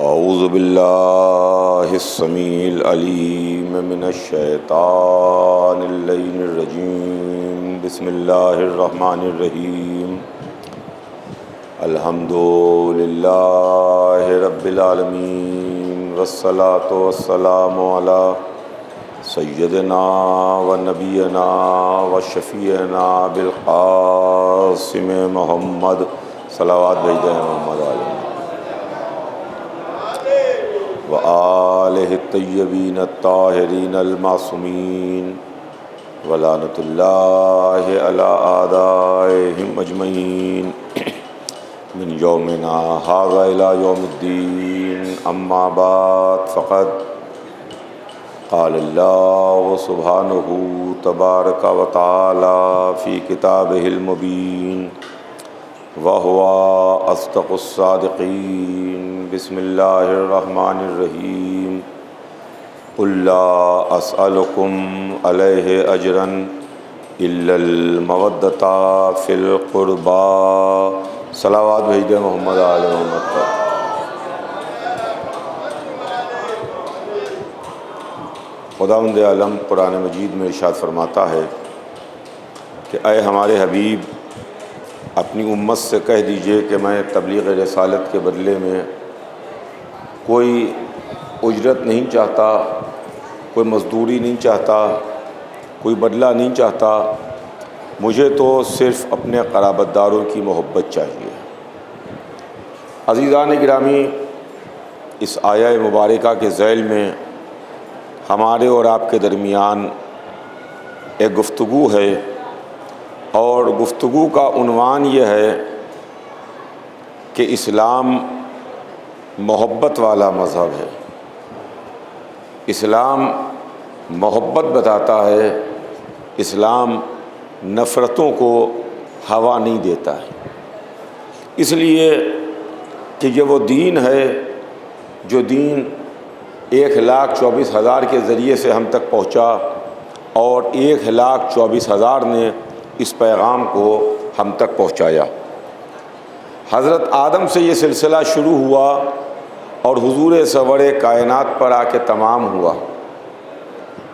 اعوذ باللہ السمیع العلیم من الشیطان اللعین الرجیم بسم اللہ الرحمن الرحیم الحمد للہ رب العالمین والصلاة والسلام علی سیدنا و نبینا و شفیعنا بالقاسم محمد صلوات بھیج دیں محمد علیہ وآلہ الطیبین الطاہرین المعصومین ولعنۃ اللہ علی اعدائہم اجمعین من یومنا ھذا الی یوم الدین اما بعد فقد قال اللہ سبحانہ تبارک و تعالی فی کتابہ المبین وَهُوَ أَصْدَقُ الصَّادِقِينَ بسم اللہ الرحمن الرحیم قُلْ لَا أَسْأَلُكُمْ عَلَيْهِ أَجْرًا إِلَّا الْمَوَدَّةَ فِي الْقُرْبَى صلوات بھیج دیں محمد آل محمد پر۔ خداوند عالم قرآن مجید میں ارشاد فرماتا ہے کہ اے ہمارے حبیب اپنی امت سے کہہ دیجئے کہ میں تبلیغ رسالت کے بدلے میں کوئی اجرت نہیں چاہتا، کوئی مزدوری نہیں چاہتا، کوئی بدلہ نہیں چاہتا، مجھے تو صرف اپنے قرابت داروں کی محبت چاہیے۔ عزیزان گرامی، اس آیہ مبارکہ کے ذیل میں ہمارے اور آپ کے درمیان ایک گفتگو ہے، اور گفتگو کا عنوان یہ ہے کہ اسلام محبت والا مذہب ہے۔ اسلام محبت بتاتا ہے، اسلام نفرتوں کو ہوا نہیں دیتا ہے، اس لیے کہ یہ وہ دین ہے جو دین 1,24,000 کے ذریعے سے ہم تک پہنچا، اور 1,24,000 نے اس پیغام کو ہم تک پہنچایا۔ حضرت آدم سے یہ سلسلہ شروع ہوا اور حضور سرور کائنات پر آ کے تمام ہوا۔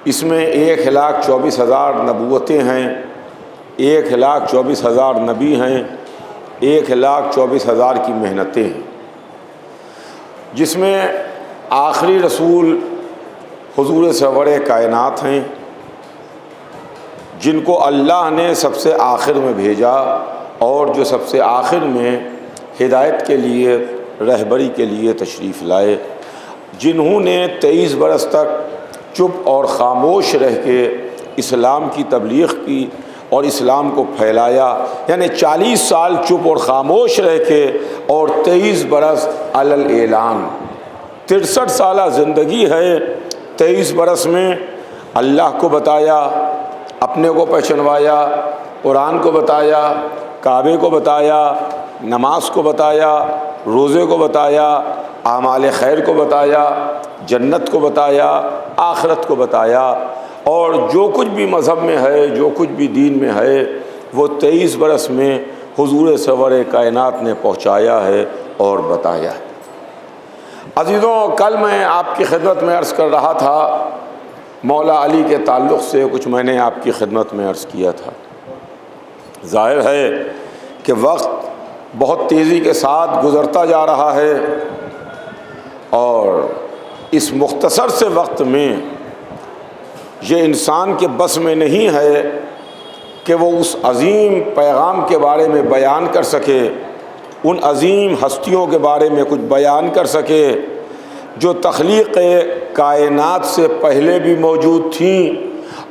اس میں 1,24,000 نبوتیں ہیں، 1,24,000 نبی ہیں، 1,24,000 کی محنتیں ہیں، جس میں آخری رسول حضور سرور کائنات ہیں، جن کو اللہ نے سب سے آخر میں بھیجا، اور جو سب سے آخر میں ہدایت کے لیے، رہبری کے لیے تشریف لائے، جنہوں نے 23 برس تک چپ اور خاموش رہ کے اسلام کی تبلیغ کی اور اسلام کو پھیلایا، یعنی 40 سال چپ اور خاموش رہ کے اور 23 برس علی الاعلان، 63 سالہ زندگی ہے۔ 23 برس میں اللہ کو بتایا، اپنے کو پہچنوایا، قرآن کو بتایا، کعبے کو بتایا، نماز کو بتایا، روزے کو بتایا، اعمال خیر کو بتایا، جنت کو بتایا، آخرت کو بتایا، اور جو کچھ بھی مذہب میں ہے، جو کچھ بھی دین میں ہے، وہ 23 برس میں حضور سرور کائنات نے پہنچایا ہے اور بتایا ہے۔ عزیزوں، کل میں آپ کی خدمت میں عرض کر رہا تھا، مولا علی کے تعلق سے کچھ میں نے آپ کی خدمت میں عرض کیا تھا۔ ظاہر ہے کہ وقت بہت تیزی کے ساتھ گزرتا جا رہا ہے، اور اس مختصر سے وقت میں یہ انسان کے بس میں نہیں ہے کہ وہ اس عظیم پیغام کے بارے میں بیان کر سکے، ان عظیم ہستیوں کے بارے میں کچھ بیان کر سکے جو تخلیق کائنات سے پہلے بھی موجود تھیں،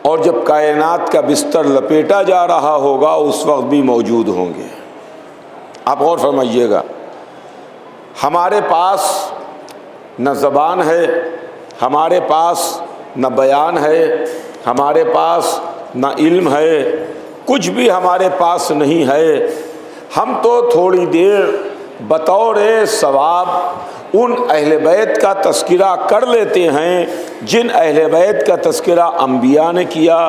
اور جب کائنات کا بستر لپیٹا جا رہا ہوگا اس وقت بھی موجود ہوں گے۔ آپ غور فرمائیے گا، ہمارے پاس نہ زبان ہے، ہمارے پاس نہ بیان ہے، ہمارے پاس نہ علم ہے، کچھ بھی ہمارے پاس نہیں ہے۔ ہم تو تھوڑی دیر بطور ثواب ان اہل بیت کا تذکرہ کر لیتے ہیں جن اہل بیت کا تذکرہ انبیاء نے کیا،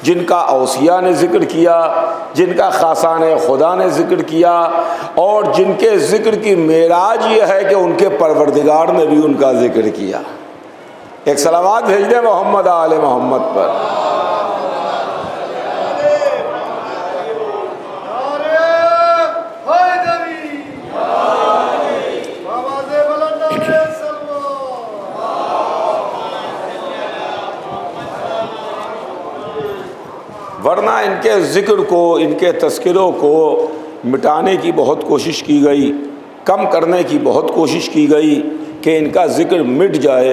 جن کا اوصیاء نے ذکر کیا، جن کا خاصان خدا نے ذکر کیا، اور جن کے ذکر کی معراج یہ ہے کہ ان کے پروردگار نے بھی ان کا ذکر کیا۔ ایک صلوات بھیج دیں محمد آل محمد پر۔ ورنہ ان کے ذکر کو، ان کے تذکروں کو مٹانے کی بہت کوشش کی گئی، کم کرنے کی بہت کوشش کی گئی کہ ان کا ذکر مٹ جائے،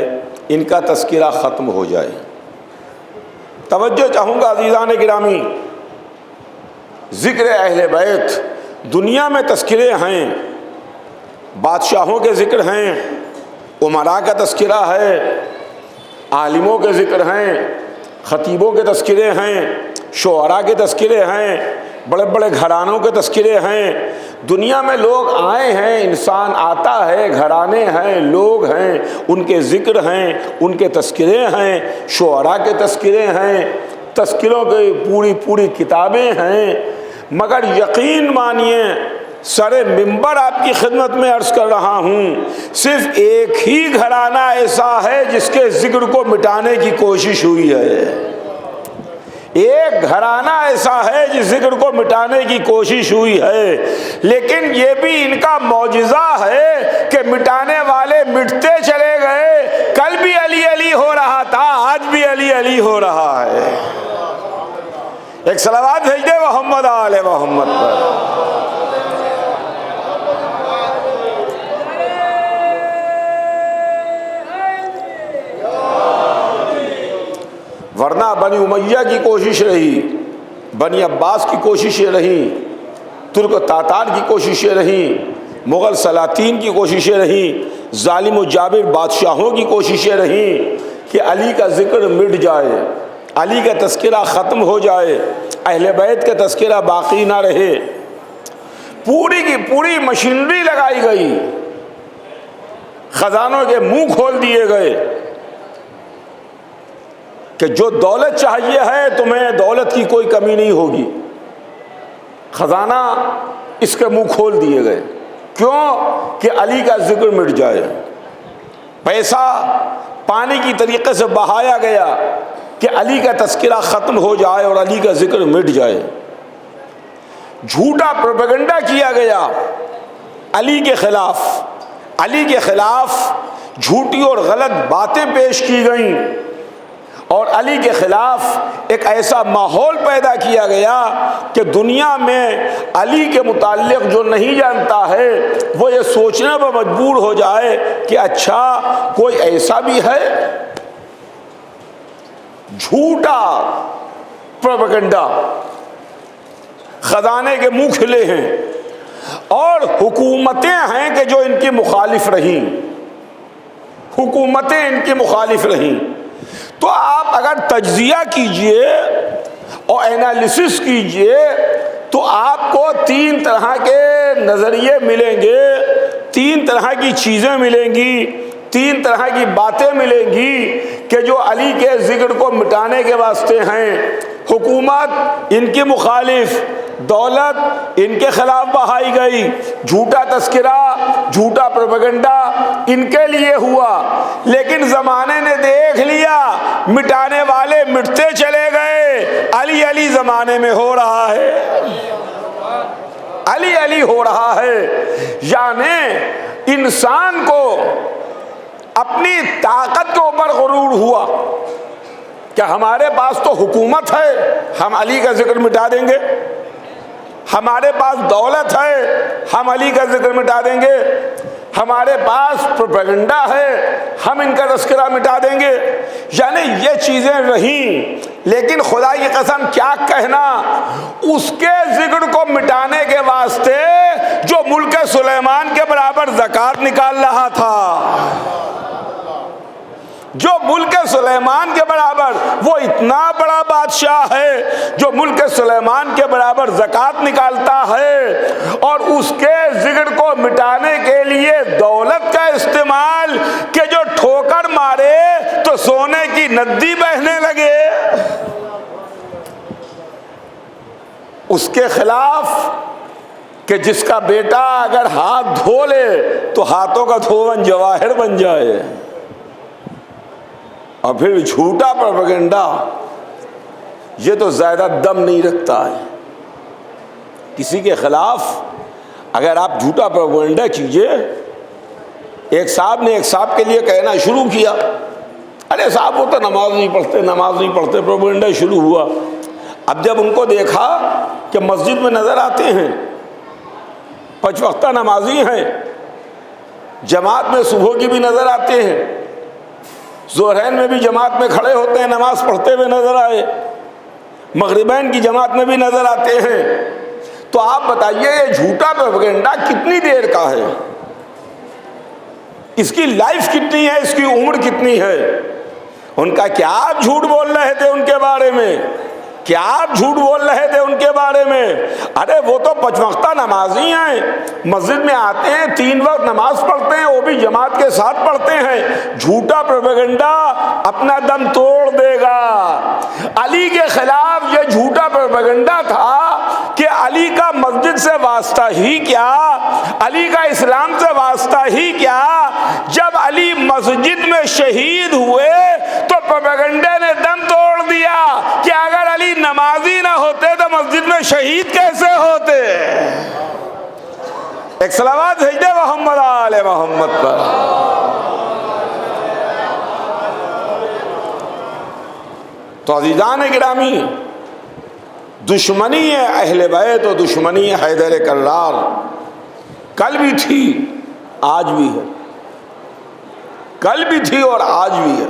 ان کا تذکرہ ختم ہو جائے۔ توجہ چاہوں گا عزیزان گرامی، ذکر اہل بیت، دنیا میں تذکرے ہیں، بادشاہوں کے ذکر ہیں، امراء کا تذکرہ ہے، عالموں کے ذکر ہیں، خطیبوں کے تذکرے ہیں، شعراء کے تذکرے ہیں، بڑے بڑے گھرانوں کے تذکرے ہیں۔ دنیا میں لوگ آئے ہیں، انسان آتا ہے، گھرانے ہیں، لوگ ہیں، ان کے ذکر ہیں، ان کے تذکرے ہیں، شعراء کے تذکرے ہیں، تذکروں کی پوری کتابیں ہیں، مگر یقین مانیے سر منبر آپ کی خدمت میں عرض کر رہا ہوں، صرف ایک ہی گھرانہ ایسا ہے جس کے ذکر کو مٹانے کی کوشش ہوئی ہے۔ ایک گھرانہ ایسا ہے جس ذکر کو مٹانے کی کوشش ہوئی ہے، لیکن یہ بھی ان کا معجزہ ہے کہ مٹانے والے مٹتے چلے گئے۔ کل بھی علی علی ہو رہا تھا، آج بھی علی علی ہو رہا ہے۔ ایک صلوات بھیج دے محمد آل محمد پر۔ ورنہ بنی امیہ کی کوشش رہی، بنی عباس کی کوششیں رہیں، ترک و تاتار کی کوششیں رہیں، مغل سلاطین کی کوششیں رہیں، ظالم و جابر بادشاہوں کی کوششیں رہیں کہ علی کا ذکر مٹ جائے، علی کا تذکرہ ختم ہو جائے، اہل بیت کا تذکرہ باقی نہ رہے۔ پوری کی پوری مشینری لگائی گئی، خزانوں کے منہ کھول دیے گئے کہ جو دولت چاہیے ہے تمہیں، دولت کی کوئی کمی نہیں ہوگی۔ خزانہ اس کے منہ کھول دیے گئے، کیوں کہ علی کا ذکر مٹ جائے۔ پیسہ پانی کی طریقے سے بہایا گیا کہ علی کا تذکرہ ختم ہو جائے اور علی کا ذکر مٹ جائے۔ جھوٹا پروپیگنڈا کیا گیا علی کے خلاف، علی کے خلاف جھوٹی اور غلط باتیں پیش کی گئیں، اور علی کے خلاف ایک ایسا ماحول پیدا کیا گیا کہ دنیا میں علی کے متعلق جو نہیں جانتا ہے وہ یہ سوچنے پر مجبور ہو جائے کہ اچھا کوئی ایسا بھی ہے۔ جھوٹا پروپیگنڈا، خزانے کے منہ کھلے ہیں، اور حکومتیں ہیں کہ جو ان کی مخالف رہیں، حکومتیں ان کی مخالف رہیں۔ تو آپ اگر تجزیہ کیجئے اور انالیسس کیجئے تو آپ کو تین طرح کے نظریے ملیں گے، تین طرح کی چیزیں ملیں گی، تین طرح کی باتیں ملیں گی کہ جو علی کے ذکر کو مٹانے کے واسطے ہیں۔ حکومت ان کی مخالف، دولت ان کے خلاف بہائی گئی، جھوٹا تذکرہ، جھوٹا پروپیگنڈا ان کے لیے ہوا، لیکن زمانے نے دیکھ لیا مٹانے والے مٹتے چلے گئے، علی علی زمانے میں ہو رہا ہے، علی علی ہو رہا ہے۔ یعنی انسان کو اپنی طاقت کے اوپر غرور ہوا کہ ہمارے پاس تو حکومت ہے، ہم علی کا ذکر مٹا دیں گے، ہمارے پاس دولت ہے، ہم علی کا ذکر مٹا دیں گے، ہمارے پاس پروپیگنڈا ہے، ہم ان کا تذکرہ مٹا دیں گے۔ یعنی یہ چیزیں رہیں، لیکن خدا کی قسم کیا کہنا، اس کے ذکر کو مٹانے کے واسطے جو ملک سلیمان کے برابر زکوٰۃ نکال رہا تھا، جو ملک سلیمان کے برابر، وہ اتنا بڑا بادشاہ ہے جو ملک سلیمان کے برابر زکوٰۃ نکالتا ہے، اور اس کے ذکر کو مٹانے کے لیے دولت کا استعمال کہ جو ٹھوکر مارے تو سونے کی ندی بہنے لگے۔ اس کے خلاف کہ جس کا بیٹا اگر ہاتھ دھو لے تو ہاتھوں کا دھون جواہر بن جائے، اور پھر جھوٹا پروپیگنڈا، یہ تو زیادہ دم نہیں رکھتا ہے۔ کسی کے خلاف اگر آپ جھوٹا پروپیگنڈا کیجئے، ایک صاحب نے ایک صاحب کے لیے کہنا شروع کیا، ارے صاحب وہ تو نماز نہیں پڑھتے، پروپیگنڈا شروع ہوا۔ اب جب ان کو دیکھا کہ مسجد میں نظر آتے ہیں، 5 وقتہ نمازی ہیں، جماعت میں صبح کی بھی نظر آتے ہیں، ظہرین میں بھی جماعت میں کھڑے ہوتے ہیں، نماز پڑھتے ہوئے نظر آئے، مغربین کی جماعت میں بھی نظر آتے ہیں، تو آپ بتائیے یہ جھوٹا پروپیگنڈا کتنی دیر کا ہے؟ اس کی لائف کتنی ہے؟ اس کی عمر کتنی ہے؟ ان کا کیا آپ جھوٹ بول رہے تھے ان کے بارے میں؟ کیا آپ جھوٹ بول رہے تھے ان کے بارے میں؟ ارے وہ تو 5 وقتہ نمازی ہیں، مسجد میں آتے ہیں، 3 وقت نماز پڑھتے ہیں، وہ بھی جماعت کے ساتھ پڑھتے ہیں۔ جھوٹا پروپیگنڈا اپنا دم توڑ دے گا۔ علی کے خلاف یہ جھوٹا پروپیگنڈا تھا کہ علی کا مسجد سے واسطہ ہی کیا، علی کا اسلام سے واسطہ ہی کیا۔ جب علی مسجد میں شہید ہوئے تو پروپیگنڈے نے دم توڑ دیا کہ اگر علی نمازی نہ ہوتے تو مسجد میں شہید کیسے ہوتے؟ ایک صلوات بھیج دے محمد آل محمد پر۔ تو عزیزان گرامی، دشمنی ہے اہل بیت و دشمنی ہے حیدر کرار، کل بھی تھی آج بھی ہے، کل بھی تھی اور آج بھی ہے۔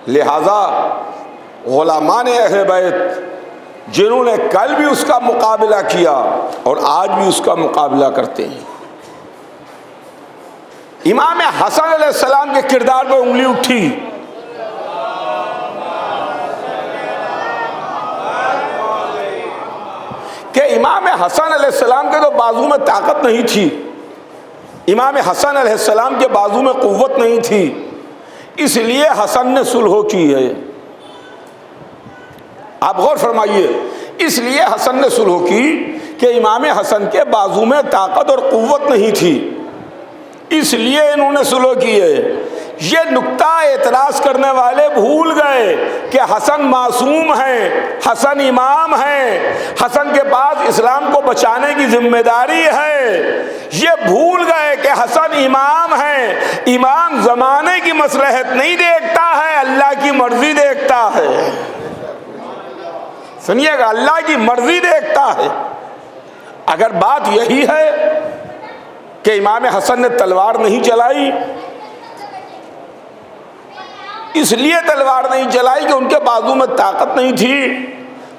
لہذا غلامان اہل بیت جنہوں نے کل بھی اس کا مقابلہ کیا اور آج بھی اس کا مقابلہ کرتے ہیں، امام حسن علیہ السلام کے کردار پہ انگلی اٹھی، کہ امام حسن علیہ السلام کے تو بازو میں طاقت نہیں تھی، امام حسن علیہ السلام کے بازو میں قوت نہیں تھی، اس لیے حسن نے صلح کی ہے۔ آپ غور فرمائیے، اس لیے حسن نے صلح کی کہ امام حسن کے بازو میں طاقت اور قوت نہیں تھی، اس لیے انہوں نے صلح کی ہے۔ یہ نقطہ اعتراض کرنے والے بھول گئے کہ حسن معصوم ہیں، حسن امام ہیں، حسن کے پاس اسلام کو بچانے کی ذمہ داری ہے۔ یہ بھول گئے کہ حسن امام ہیں، امام زمانے کی مصلحت نہیں دیکھتا ہے، اللہ کی مرضی دیکھتا ہے۔ سنیے گا، اللہ کی مرضی دیکھتا ہے۔ اگر بات یہی ہے کہ امام حسن نے تلوار نہیں چلائی، اس لیے تلوار نہیں چلائی کہ ان کے بازو میں طاقت نہیں تھی،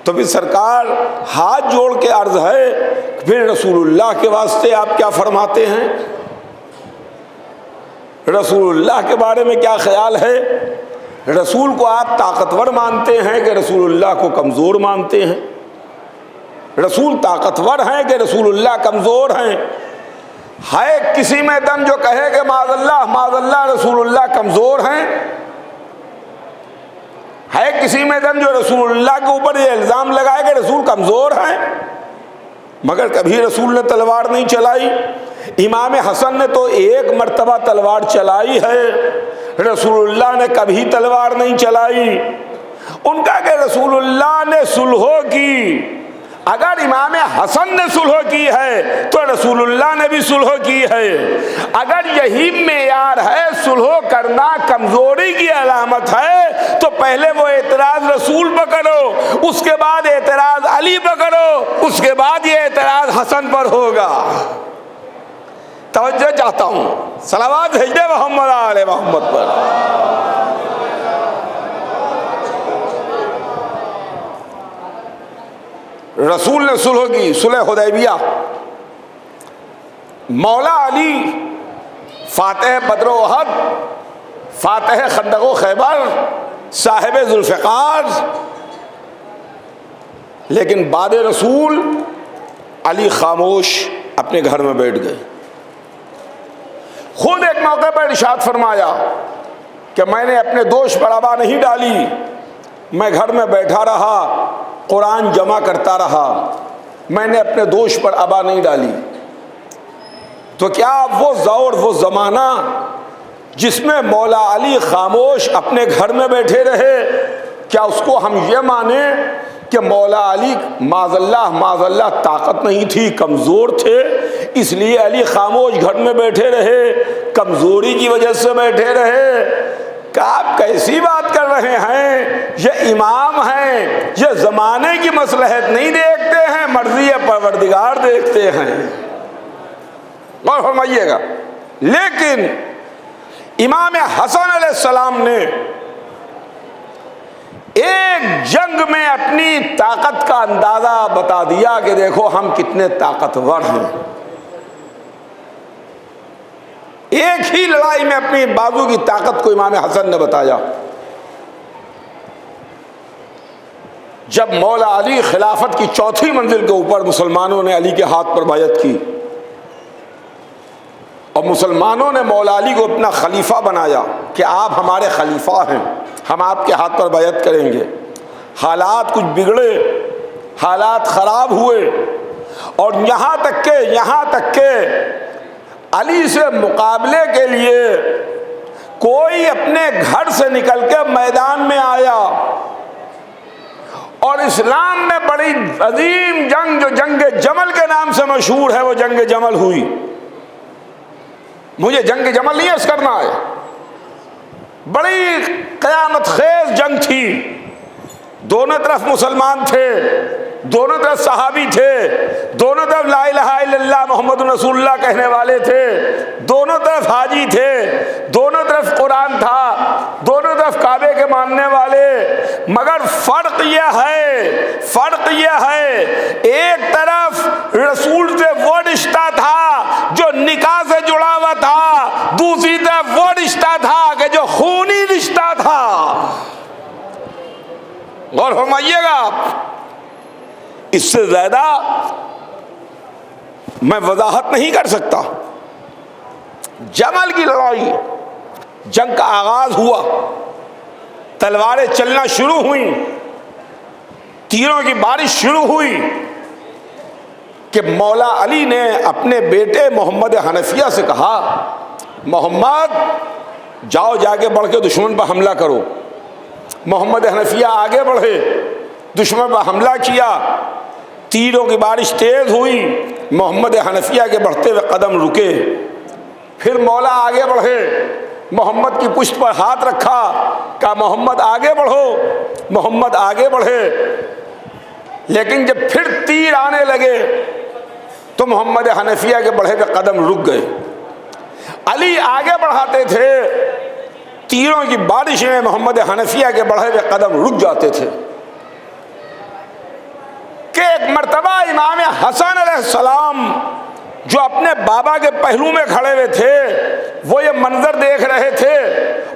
تو پھر سرکار ہاتھ جوڑ کے عرض ہے، پھر رسول اللہ کے واسطے آپ کیا فرماتے ہیں؟ رسول اللہ کے بارے میں کیا خیال ہے؟ رسول کو آپ طاقتور مانتے ہیں کہ رسول اللہ کو کمزور مانتے ہیں؟ رسول طاقتور ہیں کہ رسول اللہ کمزور ہیں؟ ہے کسی میں دم جو کہے کہ معاذ اللہ رسول اللہ کمزور ہیں؟ ہے کسی میں دم جو رسول اللہ کے اوپر یہ الزام لگائے کہ رسول کمزور ہیں؟ مگر کبھی رسول نے تلوار نہیں چلائی۔ امام حسن نے تو ایک مرتبہ تلوار چلائی ہے، رسول اللہ نے کبھی تلوار نہیں چلائی۔ ان کا کہ رسول اللہ نے صلح کی، اگر امام حسن نے صلح کی ہے تو رسول اللہ نے بھی صلح کی ہے۔ اگر یہی معیار ہے، صلح کرنا کمزوری کی علامت ہے، تو پہلے وہ اعتراض رسول پر کرو، اس کے بعد اعتراض علی پر کرو، اس کے بعد یہ اعتراض حسن پر ہوگا۔ توجہ چاہتا ہوں، صلوات بھیج دے محمد آل محمد پر۔ رسول نے صلح کی، صلح حدیبیہ، مولا علی فاتح بدر و احد، فاتح خندق و خیبر، صاحب ذوالفقار، لیکن بعد رسول علی خاموش اپنے گھر میں بیٹھ گئے۔ خود ایک موقع پر ارشاد فرمایا کہ میں نے اپنے دوش پر آبا نہیں ڈالی، میں گھر میں بیٹھا رہا، قرآن جمع کرتا رہا۔ میں نے اپنے دوش پر ابا نہیں ڈالی۔ تو کیا وہ دور وہ زمانہ جس میں مولا علی خاموش اپنے گھر میں بیٹھے رہے، کیا اس کو ہم یہ مانیں کہ مولا علی معاذ اللہ طاقت نہیں تھی، کمزور تھے، اس لیے علی خاموش گھر میں بیٹھے رہے، کمزوری کی وجہ سے بیٹھے رہے؟ کہ آپ کیسی بات کر رہے ہیں؟ یہ امام ہیں، یہ زمانے کی مصلحت نہیں دیکھتے ہیں، مرضی پروردگار دیکھتے ہیں۔ غور فرمائیے گا۔ لیکن امام حسن علیہ السلام نے ایک جنگ میں اپنی طاقت کا اندازہ بتا دیا کہ دیکھو ہم کتنے طاقتور ہیں۔ ایک ہی لڑائی میں اپنی بازو کی طاقت کو امام حسن نے بتایا۔ جب مولا علی خلافت کی چوتھی منزل کے اوپر مسلمانوں نے علی کے ہاتھ پر بیعت کی اور مسلمانوں نے مولا علی کو اپنا خلیفہ بنایا کہ آپ ہمارے خلیفہ ہیں، ہم آپ کے ہاتھ پر بیعت کریں گے، حالات کچھ بگڑے، حالات خراب ہوئے، اور یہاں تک کہ علی سے مقابلے کے لیے کوئی اپنے گھر سے نکل کے میدان میں آیا، اور اسلام میں بڑی عظیم جنگ جو جنگ جمل کے نام سے مشہور ہے وہ جنگ جمل ہوئی۔ مجھے جنگ جمل نہیں عرض کرنا ہے، بڑی قیامت خیز جنگ تھی، دونوں طرف مسلمان تھے، دونوں طرف صحابی تھے، دونوں طرف لا الہ الا اللہ محمد رسول اللہ کہنے والے تھے، دونوں طرف حاجی تھے، دونوں طرف قرآن تھا، دونوں طرف کعبے کے ماننے والے، مگر فرق یہ ہے ایک طرف رسول سے وہ رشتہ تھا جو نکاح سے جڑا ہوا تھا، دوسری طرف وہ رشتہ تھا کہ جو خونی رشتہ تھا۔ غور فرمائیے گا آپ، اس سے زیادہ میں وضاحت نہیں کر سکتا۔ جمل کی لڑائی، جنگ کا آغاز ہوا، تلواریں چلنا شروع ہوئیں، تیروں کی بارش شروع ہوئی کہ مولا علی نے اپنے بیٹے محمد حنفیہ سے کہا، محمد جاؤ جا کے بڑھ کے دشمن پر حملہ کرو۔ محمد حنفیہ آگے بڑھے، دشمن پر حملہ کیا، تیروں کی بارش تیز ہوئی، محمد حنفیہ کے بڑھتے ہوئے قدم رکے، پھر مولا آگے بڑھے، محمد کی پشت پر ہاتھ رکھا، کہا محمد آگے بڑھو، محمد آگے بڑھے، لیکن جب پھر تیر آنے لگے تو محمد حنفیہ کے بڑھے ہوئے قدم رک گئے۔ علی آگے بڑھاتے تھے، تیروں کی بارش میں محمد حنفیہ کے بڑھے ہوئے قدم رک جاتے تھے کہ ایک مرتبہ امام حسن علیہ السلام جو اپنے بابا کے پہلو میں کھڑے ہوئے تھے وہ یہ منظر دیکھ رہے تھے،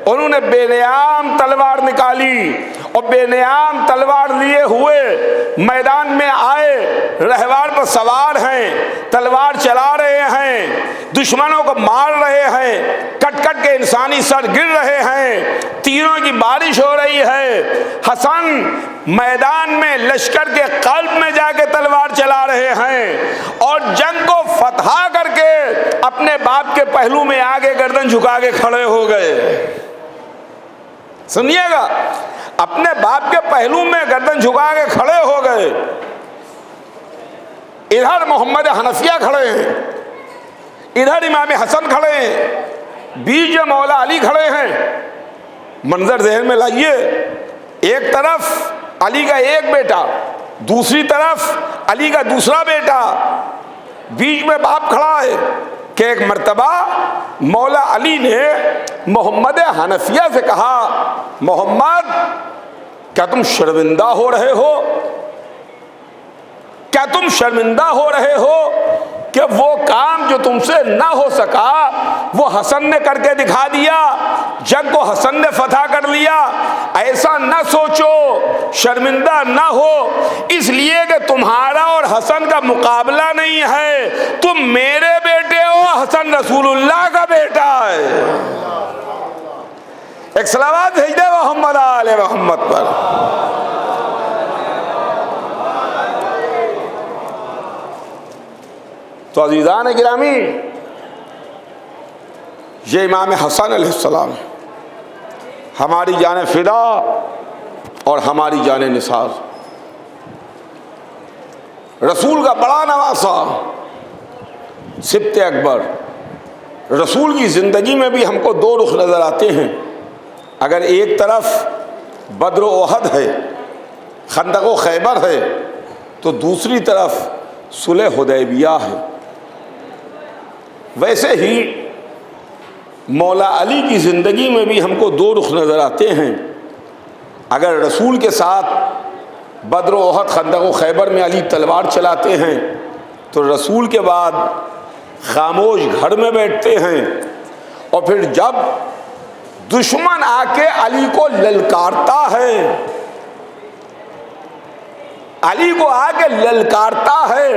انہوں نے بے نیام تلوار نکالی اور بے نیام تلوار لیے ہوئے میدان میں آئے، رہوار پر سوار ہیں، تلوار چلا رہے ہیں، دشمنوں کو مار رہے ہیں، کٹ کٹ کے انسانی سر گر رہے ہیں، تیروں کی بارش ہو رہی ہے۔ حسن میدان میں لشکر کے قلب میں جا کے تلوار چلا رہے ہیں اور جنگ کو فتح کر کے اپنے باپ کے پہلو میں آگے گردن جھکا کے کھڑے ہو گئے۔ سنیے گا، اپنے باپ کے پہلو میں گردن جھکا کے کھڑے ہو گئے۔ ادھر محمد حنفیہ کھڑے ہیں، ادھر امام حسن کھڑے ہیں، بیچ میں مولا علی کھڑے ہیں۔ منظر ذہن میں لائیے، ایک طرف علی کا ایک بیٹا، دوسری طرف علی کا دوسرا بیٹا، بیچ میں باپ کھڑا ہے کہ ایک مرتبہ مولا علی نے محمد حنفیہ سے کہا، محمد کیا تم شرمندہ ہو رہے ہو؟ کیا تم شرمندہ ہو رہے ہو کہ وہ کام جو تم سے نہ ہو سکا وہ حسن نے کر کے دکھا دیا، جنگ کو حسن نے فتح کر لیا؟ ایسا نہ سوچو، شرمندہ نہ ہو، اس لیے کہ تمہارا اور حسن کا مقابلہ نہیں ہے، تم میرے بیٹے ہو، حسن رسول اللہ کا بیٹا ہے۔ ایک صلوات بھیج دے محمد آل محمد پر۔ تو عزیزان گرامی، یہ امام حسن علیہ السلام ہماری جان فدا اور ہماری جان نثار، رسول کا بڑا نواسا، سبط اکبر۔ رسول کی زندگی میں بھی ہم کو دو رخ نظر آتے ہیں۔ اگر ایک طرف بدر و احد ہے، خندق و خیبر ہے، تو دوسری طرف صلح حدیبیہ ہے۔ ویسے ہی مولا علی کی زندگی میں بھی ہم کو دو رخ نظر آتے ہیں۔ اگر رسول کے ساتھ بدر و احد، خندق و خیبر میں علی تلوار چلاتے ہیں، تو رسول کے بعد خاموش گھر میں بیٹھتے ہیں، اور پھر جب دشمن آ کے علی کو للکارتا ہے، علی کو آ کے للکارتا ہے،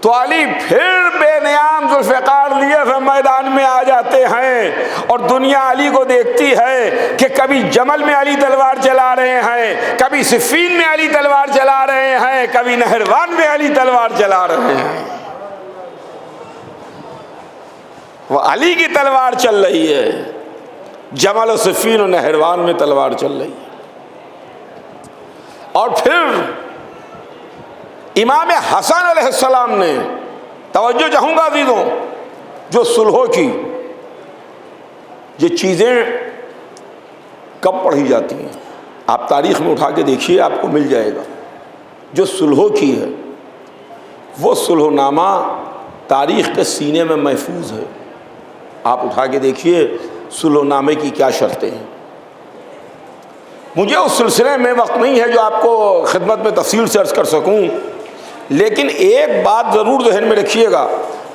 تو علی پھر بے نیام ذوالفقار لیے پھر میدان میں آ جاتے ہیں، اور دنیا علی کو دیکھتی ہے کہ کبھی جمل میں علی تلوار چلا رہے ہیں، کبھی صفین میں علی تلوار چلا رہے ہیں، کبھی نہروان میں علی تلوار چلا رہے ہیں۔ وہ علی کی تلوار چل رہی ہے، جمل و صفین و نہروان میں تلوار چل رہی ہے۔ اور پھر امام حسن علیہ السلام نے، توجہ چاہوں گا عزیزوں، جو صلحوں کی یہ چیزیں کب پڑھی جاتی ہیں، آپ تاریخ میں اٹھا کے دیکھیے، آپ کو مل جائے گا۔ جو صلحوں کی ہے وہ صلح نامہ تاریخ کے سینے میں محفوظ ہے۔ آپ اٹھا کے دیکھیے صلح نامے کی کیا شرطیں ہیں۔ مجھے اس سلسلے میں وقت نہیں ہے جو آپ کو خدمت میں تفصیل سے عرض کر سکوں، لیکن ایک بات ضرور ذہن میں رکھیے گا،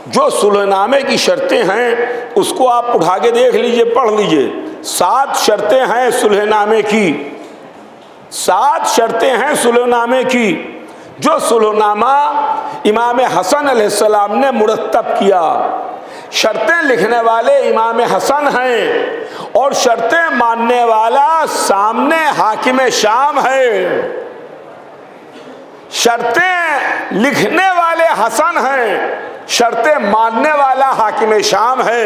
جو صلح نامے کی شرطیں ہیں اس کو آپ اٹھا کے دیکھ لیجئے، پڑھ لیجئے۔ 7 شرطیں ہیں صلح نامے کی، 7 شرطیں ہیں صلح نامے کی، جو صلح نامہ امام حسن علیہ السلام نے مرتب کیا۔ شرطیں لکھنے والے امام حسن ہیں، اور شرطیں ماننے والا سامنے حاکم شام ہے۔ شرطیں لکھنے والے حسن ہیں، شرطیں ماننے والا حاکم شام ہے۔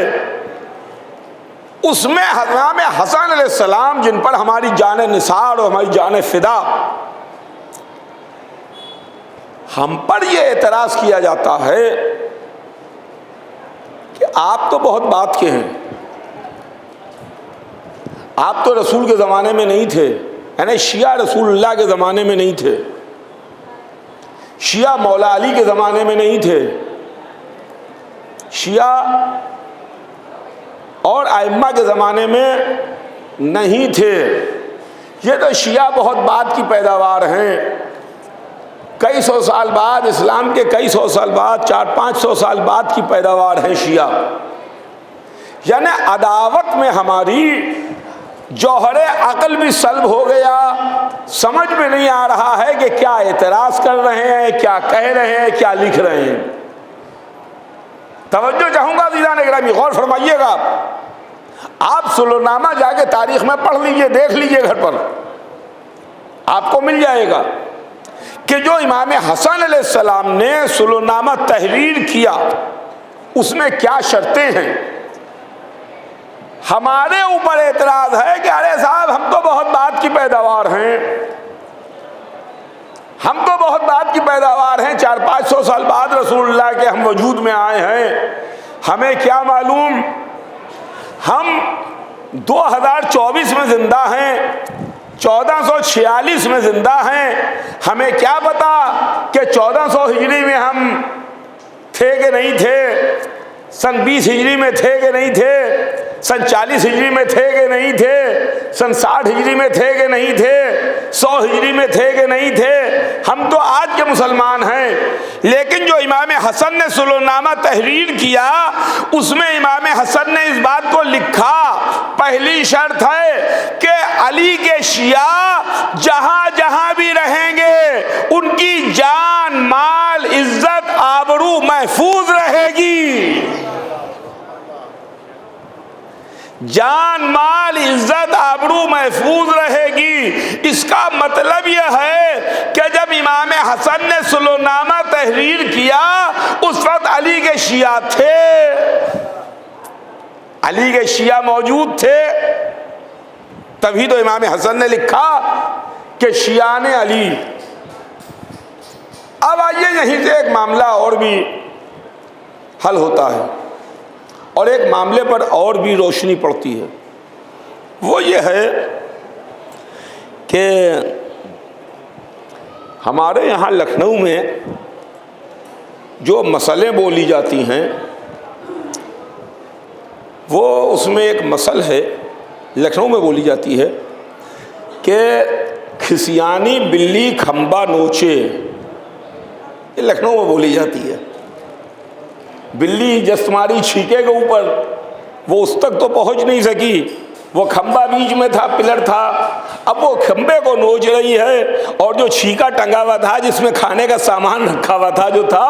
اس میں امام حسن علیہ السلام، جن پر ہماری جان نثار اور ہماری جان فدا، ہم پر یہ اعتراض کیا جاتا ہے کہ آپ تو بہت بات کے ہیں، آپ تو رسول کے زمانے میں نہیں تھے، یعنی شیعہ رسول اللہ کے زمانے میں نہیں تھے، شیعہ مولا علی کے زمانے میں نہیں تھے، شیعہ اور ائمہ کے زمانے میں نہیں تھے۔ یہ تو شیعہ بہت بعد کی پیداوار ہیں، کئی سو سال بعد، اسلام کے کئی سو سال بعد، 400-500 سال بعد کی پیداوار ہیں شیعہ۔ یعنی عداوت میں ہماری جوہر عقل بھی سلب ہو گیا، سمجھ میں نہیں آ رہا ہے کہ کیا اعتراض کر رہے ہیں، کیا کہہ رہے ہیں، کیا لکھ رہے ہیں۔ توجہ چاہوں گا عزیزان گرامی، غور فرمائیے گا۔ آپ صلح نامہ جا کے تاریخ میں پڑھ لیجئے، دیکھ لیجئے گھر پر، آپ کو مل جائے گا کہ جو امام حسن علیہ السلام نے صلح نامہ تحریر کیا، اس میں کیا شرطیں ہیں۔ ہمارے اوپر اعتراض ہے کہ ارے صاحب ہم تو بہت بعد کی پیداوار ہیں، ہم تو بہت بعد کی پیداوار ہیں، 400-500 سال بعد رسول اللہ کے ہم وجود میں آئے ہیں، ہمیں کیا معلوم، ہم 2024 میں زندہ ہیں، 1446 میں زندہ ہیں، ہمیں کیا پتا کہ 1400 ہجری میں ہم تھے کہ نہیں تھے، سن 20 ہجری میں تھے کہ نہیں تھے، سن 40 ہجری میں تھے کہ نہیں تھے، سن 60 ہجری میں تھے کہ نہیں تھے، 100 ہجری میں تھے کہ نہیں تھے، ہم تو آج کے مسلمان ہیں۔ لیکن جو امام حسن نے صلح نامہ تحریر کیا، اس میں امام حسن نے اس بات کو لکھا، پہلی شرط ہے کہ علی کے شیعہ جہاں جہاں بھی رہیں گے ان کی جان، مال، عزت، آبرو محفوظ رہے گی۔ جان، مال، عزت، آبرو محفوظ رہے گی۔ اس کا مطلب یہ ہے کہ جب امام امام حسن نے سلونامہ تحریر کیا اس وقت علی کے شیعہ تھے، علی کے شیعہ موجود تھے، تبھی تو امام حسن نے لکھا کہ شیعان علی۔ اب آئیے یہیں سے ایک معاملہ اور بھی حل ہوتا ہے اور ایک معاملے پر اور بھی روشنی پڑتی ہے، وہ یہ ہے کہ ہمارے یہاں لکھنؤ میں جو مسئلے بولی جاتی ہیں وہ اس میں ایک مسئلہ ہے، لکھنؤ میں بولی جاتی ہے کہ کھسیانی بلی کھمبا نوچے، یہ لکھنؤ میں بولی جاتی ہے۔ بلی جس تمہاری چھینکے کے اوپر وہ اس تک تو پہنچ نہیں سکی، وہ کھمبا بیچ میں تھا، پلر تھا، اب وہ کھمبے کو نوچ رہی ہے اور جو چھینکا ٹنگا ہوا تھا جس میں کھانے کا سامان رکھا ہوا تھا جو تھا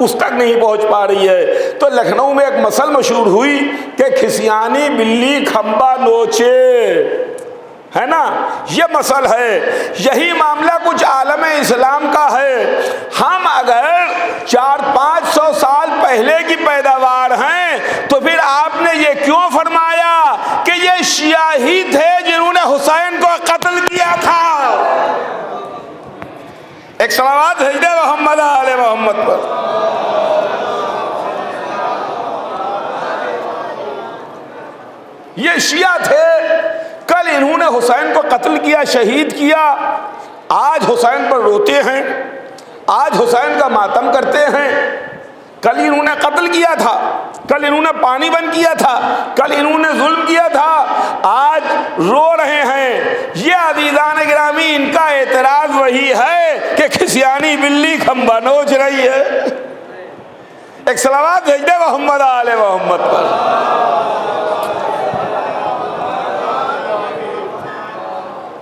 اس تک نہیں پہنچ پا رہی ہے۔ تو لکھنؤ میں ایک مسئلہ مشہور ہوئی کہ کھسیانی بلی کھمبا نوچے، ہے نا، یہ مسئلہ ہے۔ یہی معاملہ کچھ عالم اسلام کا ہے۔ ہم اگر 400-500 سال پہلے کی پیداوار ہیں تو پھر آپ نے یہ کیوں فرمایا کہ یہ شیعہ ہی تھے جنہوں نے حسین کو قتل کیا تھا؟ ایک صلوات بھیج دے محمد آل محمد پر۔ یہ شیعہ تھے، کل انہوں نے حسین کو قتل کیا، شہید کیا، آج حسین پر روتے ہیں، آج حسین کا ماتم کرتے ہیں۔ کل انہوں نے قتل کیا تھا، کل انہوں نے پانی بند کیا تھا، کل انہوں نے ظلم کیا تھا، آج رو رہے ہیں۔ یہ عزیزان گرامی ان کا اعتراض وہی ہے کہ کھسیانی بلی کھمبا نوچ رہی ہے۔ ایک صلوات بھیج دے محمد آل محمد پر۔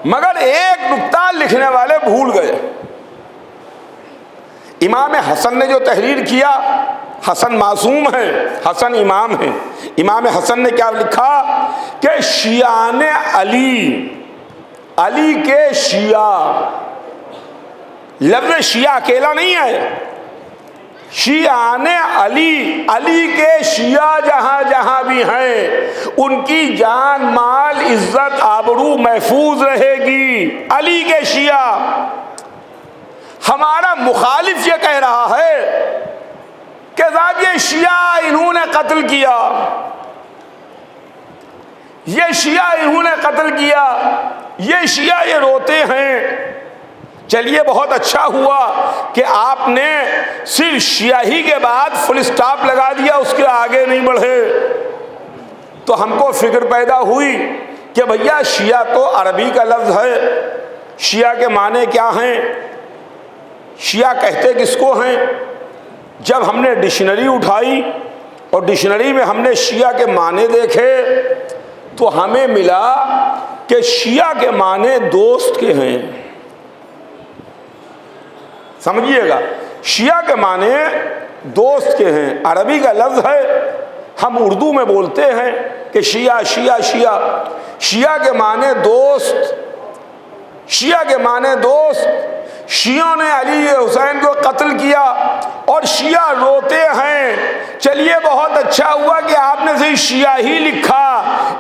مگر ایک نکتہ لکھنے والے بھول گئے۔ امام حسن نے جو تحریر کیا، حسن معصوم ہے، حسن امام ہے، امام حسن نے کیا لکھا کہ شیعان علی، علی کے شیعہ، لفظ شیعہ اکیلا نہیں ہے، شیعان علی، علی کے شیعہ جہاں جہاں بھی ہیں ان کی جان مال عزت آبرو محفوظ رہے گی۔ علی کے شیعہ، ہمارا مخالف یہ کہہ رہا ہے کہ صاحب یہ شیعہ انہوں نے قتل کیا، یہ شیعہ انہوں نے قتل کیا، یہ شیعہ یہ روتے ہیں۔ چلیے بہت اچھا ہوا کہ آپ نے صرف شیعہ ہی کے بعد فل سٹاپ لگا دیا، اس کے آگے نہیں بڑھے۔ تو ہم کو فکر پیدا ہوئی کہ بھیا شیعہ تو عربی کا لفظ ہے، شیعہ کے معنی کیا ہیں، شیعہ کہتے کس کو ہیں؟ جب ہم نے ڈکشنری اٹھائی اور ڈکشنری میں ہم نے شیعہ کے معنی دیکھے تو ہمیں ملا کہ شیعہ کے معنی دوست کے ہیں۔ سمجھیے گا، شیعہ کے معنی دوست کے ہیں، عربی کا لفظ ہے، ہم اردو میں بولتے ہیں کہ شیعہ شیعہ شیعہ، شیعہ کے معنی دوست، شیعہ کے معنی دوست۔ شیعوں نے علی حسین کو قتل کیا اور شیعہ روتے ہیں۔ چلیے بہت اچھا ہوا کہ آپ نے صرف شیعہ ہی لکھا،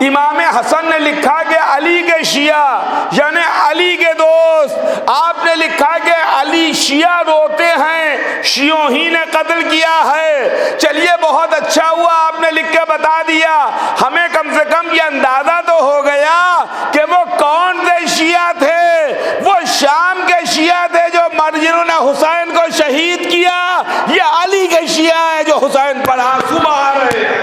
امام حسن نے لکھا کہ علی کے شیعہ یعنی علی کے دوست، آپ نے لکھا کہ علی شیعہ روتے ہیں، شیعوں ہی نے قتل کیا ہے۔ چلیے بہت اچھا ہوا آپ نے لکھ کے بتا دیا، ہمیں کم سے کم یہ اندازہ تو ہو گیا کہ وہ کون سے شیعہ تھے۔ وہ شام کے شیعہ تھے جو جنہوں نے حسین کو شہید کیا، یہ علی کے شیعہ ہے جو حسین پر آنسو بہا رہے ہیں۔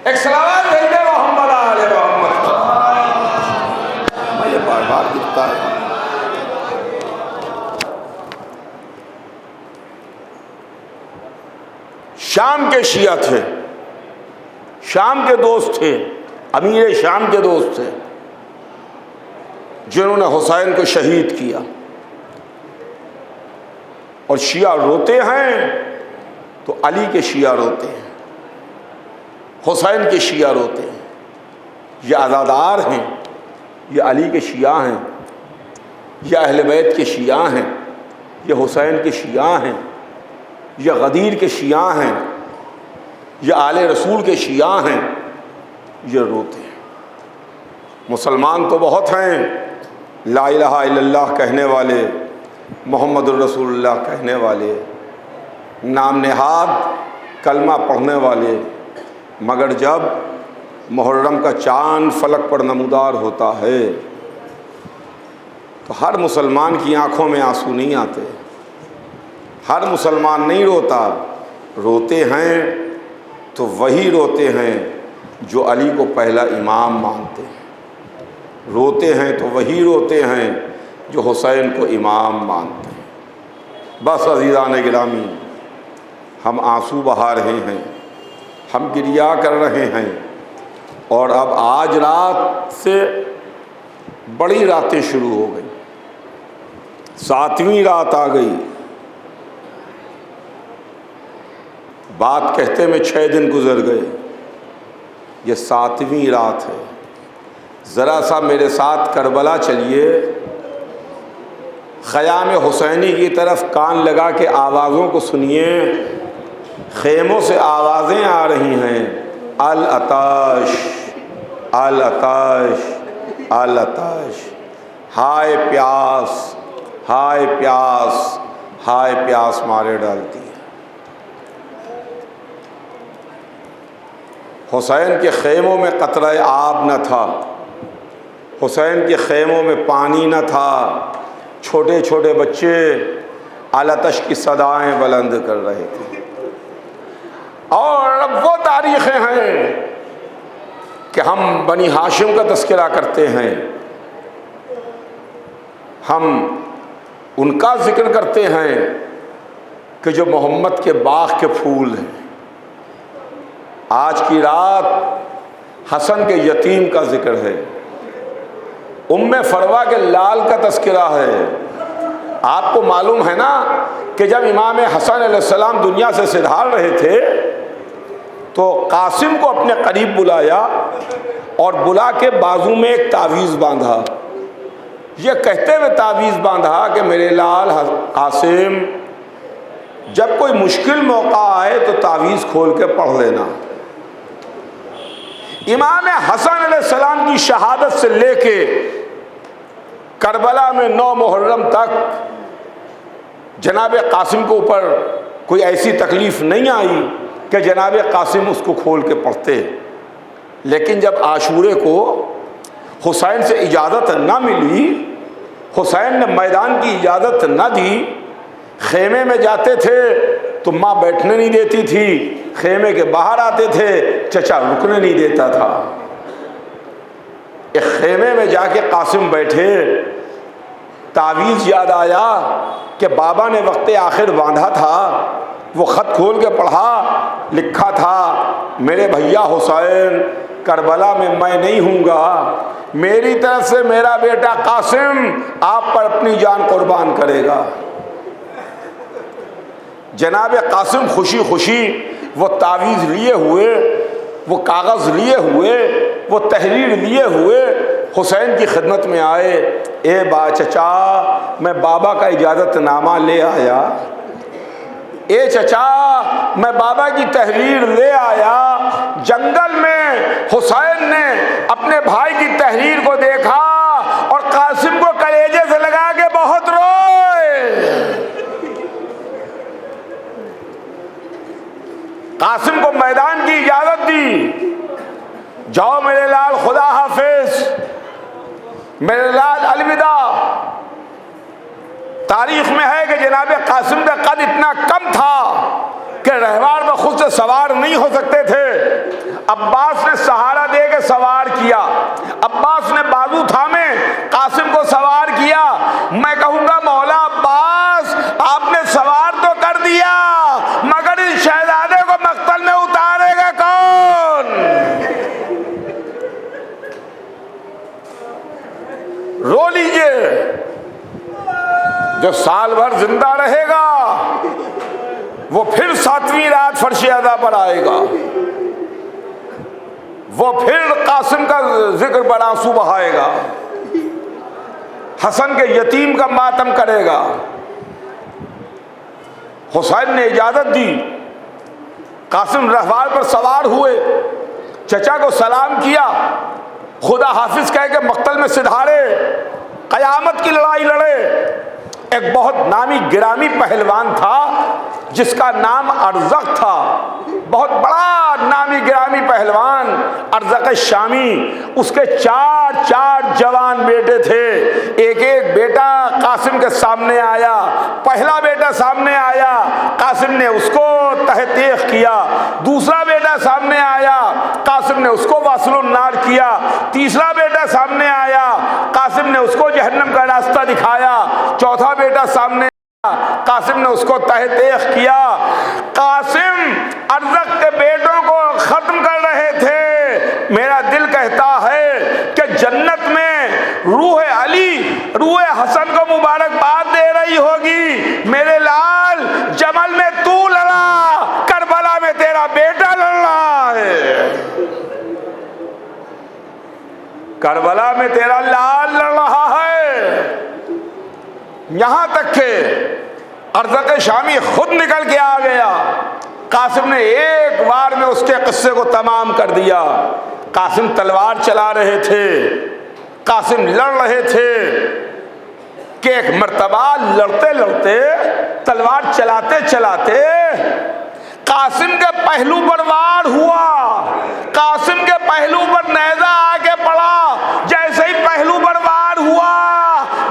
ایک صلوات بھیج دے محمد آل محمد۔ میں یہ بار بار لکھتا ہے، شام کے شیعہ تھے، شام کے دوست تھے، امیر شام کے دوست تھے جنہوں نے حسین کو شہید کیا، اور شیعہ روتے ہیں تو علی کے شیعہ روتے ہیں، حسین کے شیعہ روتے ہیں، یہ عزادار ہیں، یہ علی کے شیعہ ہیں۔ یہ اہل بیت کے شیعہ ہیں، یہ حسین کے شیعہ ہیں، یہ غدیر کے شیعہ ہیں، یہ آل رسول کے شیعہ ہیں، یہ روتے ہیں۔ مسلمان تو بہت ہیں، لا الہ الا اللہ کہنے والے، محمد الرسول اللہ کہنے والے، نام نہاد کلمہ پڑھنے والے، مگر جب محرم کا چاند فلک پر نمودار ہوتا ہے تو ہر مسلمان کی آنکھوں میں آنسو نہیں آتے، ہر مسلمان نہیں روتا۔ روتے ہیں تو وہی روتے ہیں جو علی کو پہلا امام مانتے ہیں، روتے ہیں تو وہی روتے ہیں جو حسین کو امام مانتے ہیں۔ بس عزیزان گرامی، ہم آنسو بہا رہے ہیں، ہم گریا کر رہے ہیں، اور اب آج رات سے بڑی راتیں شروع ہو گئی، 7ویں رات آ گئی۔ بات کہتے میں 6 دن گزر گئے، یہ 7ویں رات ہے۔ ذرا سا میرے ساتھ کربلا چلیے، خیام حسینی کی طرف کان لگا کے آوازوں کو سنیے۔ خیموں سے آوازیں آ رہی ہیں، العطش العطش العطش، ہائے پیاس ہائے پیاس ہائے پیاس مارے ڈالتی ہے۔ حسین کے خیموں میں قطرہ آب نہ تھا، حسین کے خیموں میں پانی نہ تھا، چھوٹے چھوٹے بچے العطش کی صدائیں بلند کر رہے تھے۔ اور اب وہ تاریخیں ہیں کہ ہم بنی ہاشم کا تذکرہ کرتے ہیں، ہم ان کا ذکر کرتے ہیں کہ جو محمد کے باغ کے پھول ہیں۔ آج کی رات حسن کے یتیم کا ذکر ہے، ام فروا کے لال کا تذکرہ ہے۔ آپ کو معلوم ہے نا کہ جب امام حسن علیہ السلام دنیا سے سدھار رہے تھے تو قاسم کو اپنے قریب بلایا اور بلا کے بازو میں ایک تعویذ باندھا، یہ کہتے ہوئے تعویذ باندھا کہ میرے لال قاسم، جب کوئی مشکل موقع آئے تو تعویذ کھول کے پڑھ لینا۔ امام حسن علیہ السلام کی شہادت سے لے کے کربلا میں 9 محرم تک جناب قاسم کے اوپر کوئی ایسی تکلیف نہیں آئی کہ جناب قاسم اس کو کھول کے پڑھتے، لیکن جب عاشورے کو حسین سے اجازت نہ ملی، حسین نے میدان کی اجازت نہ دی، خیمے میں جاتے تھے تو ماں بیٹھنے نہیں دیتی تھی، خیمے کے باہر آتے تھے چچا رکنے نہیں دیتا تھا۔ ایک خیمے میں جا کے قاسم بیٹھے، تعویذ یاد آیا کہ بابا نے وقت آخر باندھا تھا، وہ خط کھول کے پڑھا، لکھا تھا میرے بھیا حسین کربلا میں میں نہیں ہوں گا، میری طرف سے میرا بیٹا قاسم آپ پر اپنی جان قربان کرے گا۔ جناب قاسم خوشی خوشی وہ تعویذ لیے ہوئے، وہ کاغذ لیے ہوئے، وہ تحریر لیے ہوئے حسین کی خدمت میں آئے۔ اے با چچا، میں بابا کا اجازت نامہ لے آیا، اے چچا میں بابا کی تحریر لے آیا۔ جنگل میں حسین نے اپنے بھائی کی تحریر کو دیکھا اور قاسم کو کلیجے سے لگا کے بہت روئے۔ قاسم کو میدان کی اجازت دی، جاؤ میرے لال خدا حافظ، میرے لال الوداع۔ تاریخ میں ہے کہ جناب قاسم کا قد اتنا کم تھا کہ رہوار میں خود سے سوار نہیں ہو سکتے تھے، عباس نے سہارا دے کے سوار کیا، عباس نے بازو تھامے قاسم کو سوار کیا۔ میں کہوں گا مولا عباس آپ نے سوار تو کر دیا مگر اس شہزادے کو مقتل میں اتارے گا کون؟ رو لیجئے، جو سال بھر زندہ رہے گا وہ پھر 7ویں رات فرش ادا پر آئے گا، وہ پھر قاسم کا ذکر بر آنسو بہائے گا۔ حسن کے یتیم کا ماتم کرے گا۔ حسین نے اجازت دی، قاسم رہوار پر سوار ہوئے، چچا کو سلام کیا، خدا حافظ کہہ کے مقتل میں سدھارے، قیامت کی لڑائی لڑے۔ ایک بہت نامی گرامی پہلوان تھا جس کا نام ارزق تھا، بہت بڑا نامی گرامی پہلوان ارزق شامی۔ اس کے چار جوان بیٹے تھے، ایک ایک بیٹا قاسم کے سامنے آیا۔ پہلا بیٹا سامنے آیا، قاسم نے اس کو تحقیق کیا۔ دوسرا بیٹا سامنے آیا، قاسم نے اس کو واصل النار کیا۔ تیسرا بیٹا سامنے آیا، قاسم نے اس کو جہنم کا راستہ دکھایا۔ چوتھا بیٹا سامنے آیا، قاسم نے اس کو تحقیق کیا۔ قاسم ارزق کے بیٹوں کو ختم کر رہے تھے۔ میرا دل کہتا ہے کہ جنت میں روح علی روح حسن کو مبارکباد دے رہی ہوگی، میرے لال جمل میں تو لڑا، کربلا میں تیرا بیٹا لڑ رہا ہے، کربلا میں تیرا لال لڑ رہا ہے۔ یہاں تک کہ ارزق شامی خود نکل کے آ گیا۔ قاسم نے ایک بار میں اس کے قصے کو تمام کر دیا۔ قاسم تلوار چلا رہے تھے، قاسم لڑ رہے تھے کہ ایک مرتبہ لڑتے لڑتے، تلوار چلاتے چلاتے قاسم کے پہلو پر وار ہوا، قاسم کے پہلو پر نیزہ آ کے پڑا۔ جیسے ہی پہلو پر وار ہوا،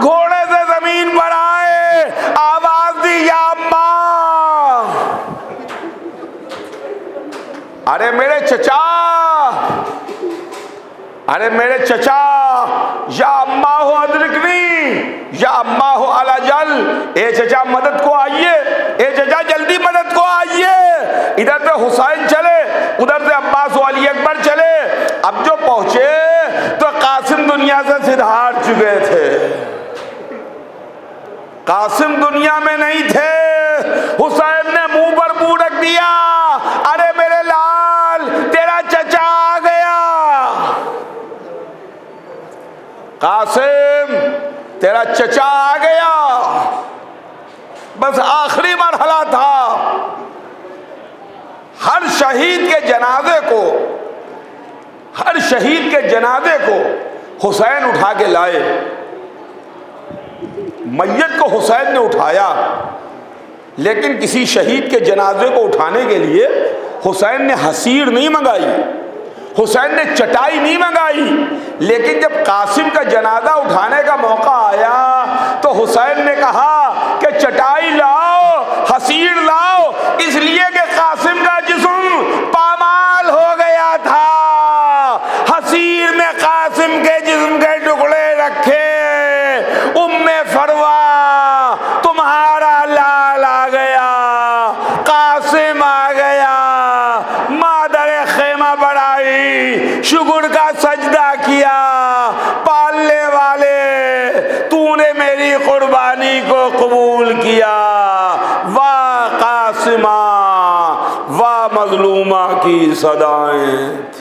گھوڑے سے زمین پر آئے، آواز دی یا اماں، ارے میرے چچا، ارے میرے چچا، یا اماں ہو ادرکنی، یا اماں ہو الاجل، اے چچا مدد کو آئیے، اے چچا جلدی مدد کو آئیے۔ ادھر سے حسین چلے، ادھر سے عباس و علی اکبر چلے۔ اب جو پہنچے تو قاسم دنیا سے سدھار چکے تھے، قاسم دنیا میں نہیں تھے۔ حسین نے منہ پر منہ رکھ دیا، ارے میرے لال تیرا چچا آ گیا، قاسم تیرا چچا آ گیا۔ بس آخری مرحلہ تھا۔ ہر شہید کے جنازے کو، ہر شہید کے جنازے کو حسین اٹھا کے لائے۔ میت کو حسین نے اٹھایا، لیکن کسی شہید کے جنازے کو اٹھانے کے لیے حسین نے حصیر نہیں منگائی، حسین نے چٹائی نہیں منگائی۔ لیکن جب قاسم کا جنازہ اٹھانے کا موقع آیا تو حسین نے کہا کہ چٹائی لاؤ، حصیر لاؤ، اس لیے کہ قاسم کا جسم پامال ہو گیا تھا۔ حصیر میں قاسم کے جسم کے ٹکڑے رکھے۔ ام فروا تمہارا لال آ گیا، قاسم آ گیا۔ مادر خیمہ بڑھائی، شکر کا سجدہ کیا، پالنے والے تو نے میری قربانی کو قبول کیا۔ واہ قاسمہ، واہ مظلومہ کی صدائیں۔